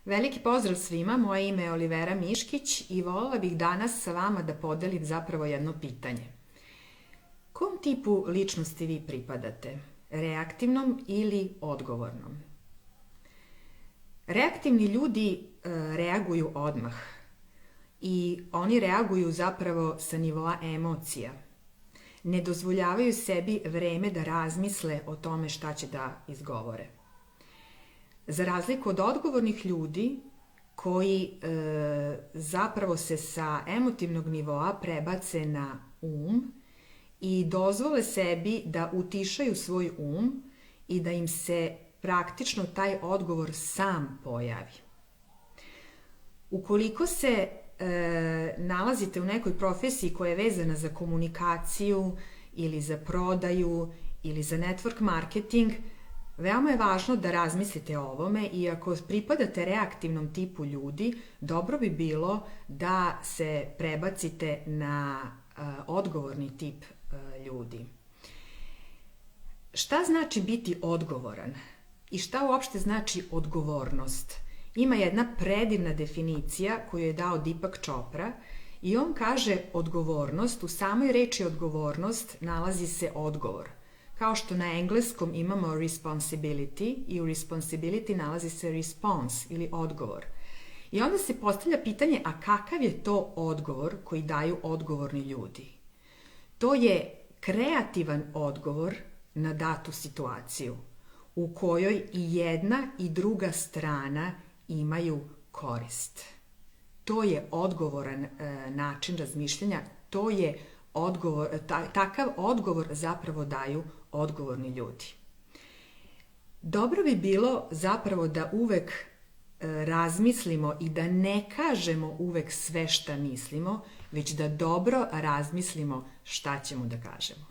Veliki pozdrav svima, moje ime je Olivera Miškić i voljela bih danas sa vama da podelim zapravo jedno pitanje. Kom tipu ličnosti vi pripadate? Reaktivnom ili odgovornom? Reaktivni ljudi reaguju odmah i oni reaguju zapravo sa nivoa emocija. Ne dozvoljavaju sebi vreme da razmisle o tome šta će da izgovore. Za razliku od odgovornih ljudi koji zapravo se sa emotivnog nivoa prebace na i dozvole sebi da utišaju svoj i da im se praktično taj odgovor sam pojavi. Ukoliko se nalazite u nekoj profesiji koja je vezana za komunikaciju ili za prodaju ili za network marketing, veoma je važno da razmislite o ovome i ako pripadate reaktivnom tipu ljudi, dobro bi bilo da se prebacite na odgovorni tip ljudi. Šta znači biti odgovoran? I šta uopšte znači odgovornost? Ima jedna predivna definicija koju je dao Deepak Chopra i on kaže odgovornost, u samoj reči odgovornost nalazi se odgovor. Kao što na engleskom imamo responsibility i u responsibility nalazi se response ili odgovor. I onda se postavlja pitanje, a kakav je to odgovor koji daju odgovorni ljudi? To je kreativan odgovor na datu situaciju u kojoj i jedna i druga strana imaju korist. To je odgovoran način razmišljanja, to je takav odgovor zapravo daju odgovorni ljudi. Dobro bi bilo zapravo da uvek razmislimo i da ne kažemo uvek sve šta mislimo, već da dobro razmislimo šta ćemo da kažemo.